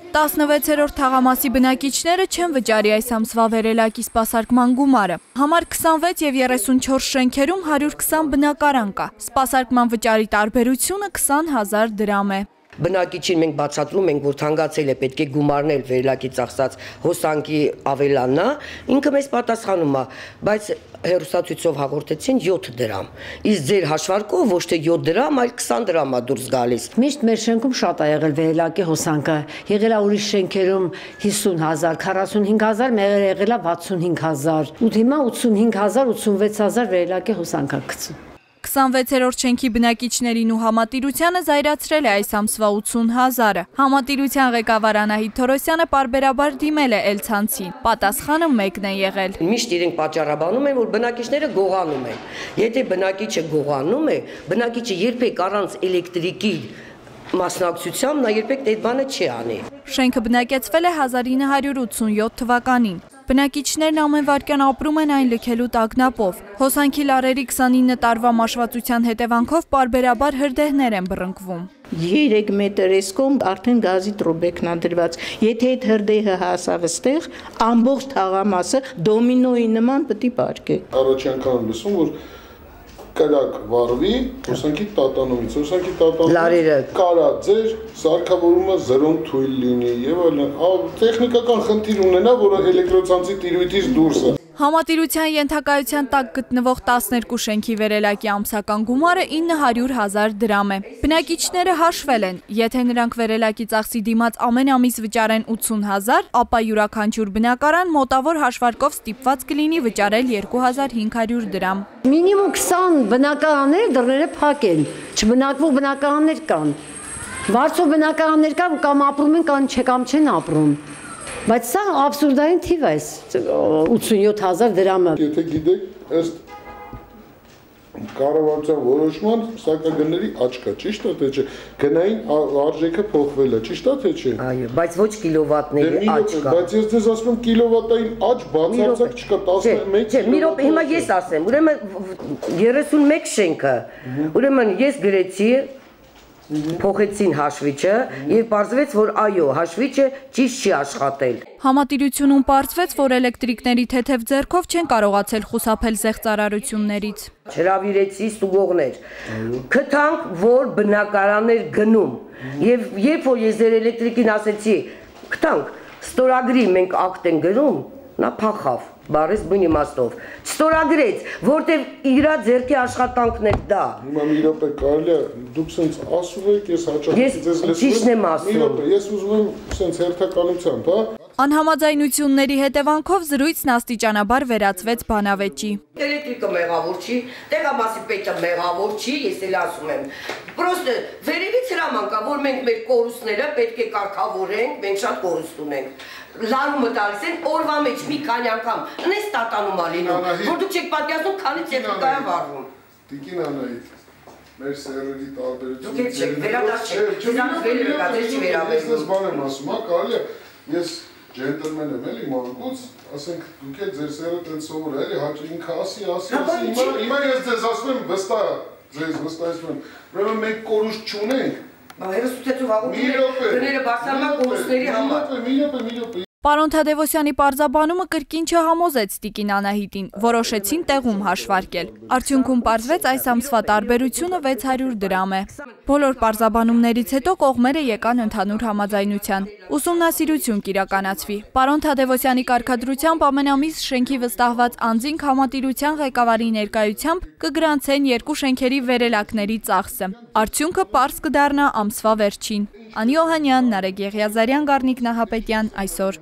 16-րդ թաղամասի բնակիչները չեն վճարի այս ամսվա վերելակի սպասարկման գումարը։ Համար 26 և 34 շենքերում 120 բնակարան կա։ Սպասարկման վճարի տարբերությունը 20,000 դրամ է։ Բնակիչին մենք բացատրում ենք, որ թանկացել է, պետք է գումարնել վերելակի ծախսած հոսանքի ավելանա, ինքը մեզ պատասխանում է, բայց հեռուստացույցով հաղորդեցին 7 դրամ։ Իսկ ձեր հաշվարկով ոչ թե 7 դրամ, այլ 20 դրամ է դուրս գալիս։ Միշտ մեր շենքում շատ է եղել վերելակի հոսանքը։ Եղել է ուրիշ շենքերում 50,000, 45,000, մեղր եղել է 65,000։ Ու հիմա 85,000, 86,000 վերելակի հոսանք է գցում։ 26-րդ շենքի բնակիչներին ու համատիրությանը զայրացրել է այս ամսվա 80,000-ը։ Համատիրության ղեկավար Անահիտ Թորոսյանը պարբերաբար դիմել է Էլցանցին։ Պատասխանը մեկն է եղել։ Միշտ իրենք պատճառաբանում են, որ բնակիչները գողանում են։ Եթե բնակիչը գողանում է, բնակիչը երբեք առանց էլեկտրիկի մասնակցությամբ նա երբեք այդ բանը չի անի։ Շենքը բնակեցվել է 1987 թվականին։ Բնակիչներն ամեն վայրկյան ապրում են այն լքելու տագնապով։ Հոսանքի լարերի 29 տարվա մաշվածության հետևանքով պարբերաբար հրդեհներ են բռնկվում։ 3 մետր էսկոմ արդեն գազի տրոբեկն է դրված։ Եթե այդ հրդեհը հասավ այստեղ, ամբողջ թաղամասը դոմինոյի նման պետք է պարկե։ Առաջ անգամ լսում, որ կրակ վառվի հոսանքի տատանումից, հոսանքի տատանումից կարա ձեր սարքավորումը զրոն թույլ լինի եւ այլն, տեխնիկական խնդիր ունենա, որը էլեկտրոցանցի տիրույթից դուրս է։ Համատիրության ենթակայության տակ գտնվող 12 շենքի վերելակի ամսական գումարը 900,000 դրամ է։ Բնակիչները հաշվել են, եթե նրանք վերելակի ծախսի դիմաց ամեն ամիս վճարեն 80,000, ապա յուրաքանչյուր բնակարան մոտավոր հաշվարկով ստիպված կլինի վճարել 2500 դրամ։ Մինիմում 20 բնակարաններ դռները փակ են, չբնակվող բնակարաններ կան։ Վարձով բնակարաններ կան, կամ ապրում են, կամ չեն ապրում։ Բայց սա աբսուրդային թիվ է, 87,000 դրամը։ Եթե գիտեք, ըստ կառավարության որոշման սակագների աճ կա, ճիշտ է թե չէ։ Գնային արժեքը փոխվել է, ճիշտ է թե չէ։ Այո, բայց ոչ կիլովատների աճ կա։ Բայց ես ձեզ ասում եմ կիլովատային աճ բացարձակ չկա, 11 Չէ, մի րոպե, հիմա ես ասեմ, ուրեմն 31 շենքը, ուրեմն ես գրեցի փոխեցին հաշվիչը եւ պարզվեց, որ այո, հաշվիչը ճիշտ չի աշխատել։ Համատիրությունում պարզվեց, որ էլեկտրիկների թեթև ձեռքով չեն կարողացել խուսափել զեղծարարություններից։ Հրավիրեցի ստուգողներ։ Գտանք, որ բնակարաններ գնում եւ երբ որ ես ձեր էլեկտրիկին ասեցի, գտանք, ստորագրի մենք ակտ են գրում, նա փախավ, բարես բուն իմաստով։ Ստորագրեց, որտեվ իրա ձեռքի աշխատանքն է դա։ Հիմա մի րոպե կարելի է, դուք սենց ասում եք, ես հաճախ ձեզ լսում եմ։ Ճիշտն եմ ասում։ Մի րոպե, ես ուզում եմ սենց հերթականությամբ, հա։ Անհամաձայնությունների հետևանքով զրույցն աստիճանաբար վերածվեց բանավեճի։ Էլեկտրիկը մեղավոր չի, տեղամասի պետը մեղավոր չի, ես էլ ասում եմ։ Պրոստը վերևից հրաման կա, որ մենք մեր կորուստները պետք է կարգավորենք, մենք շատ կորուստ ունենք։ Լարումը տալիս են օրվա մեջ մի քանի անգամ, նես տատանում ա լինում, որ դուք չեք պատկերացնում, քանի տեխնիկա է վառվում։ Տիկին Անահիտ, մեր սերերի տարբերությունը։ Դուք չեք, վերադարձ չեք, չզանց վերևը կա, դեր չի վերաբերվում։ Ես բան եմ ասում, հա, կարելի է, ես ջենտլմեն եմ էլի մանկուց, ասենք դուք եք ձեր սերը տենց սովոր է, էլի հաճ ինքը ասի, հիմա ես ձեզ ասում եմ վստահ, ձեզ վստահեցնում եմ, ուրեմն մենք կորուստ չունենք։ Հերոսութեցու հաղորդում դները բարձրանում կորուստների համար։ Մի րոպե։ Պարոն Թադևոսյանի պարզաբանումը կրկին չհամոզեց տիկին Անահիտին, որոշեցին տեղում հաշվարկել։ Արդյունքում պարզվեց այս ամսվա տարբերությունը 600 դրամ է։ Բոլոր պարզաբանումներից հետո կողմերը եկան ընդհանուր համաձայնության։ Ուսումնասիրություն կիրականացվի։ Պարոն Թադևոսյանի կարգադրությամբ ամեն ամիս շենքի վստահված անձինք համատիրության ղեկավարի ներկայությամբ կգրանցեն երկու շենքերի վերելակների ծախսը։ Արդյունքը պարզ կդառնա ամսվա վերջին։ Անի Օհանյան, Նարեկ Եղիազարյան, Գառնիկ Նահապետյան, այսօր։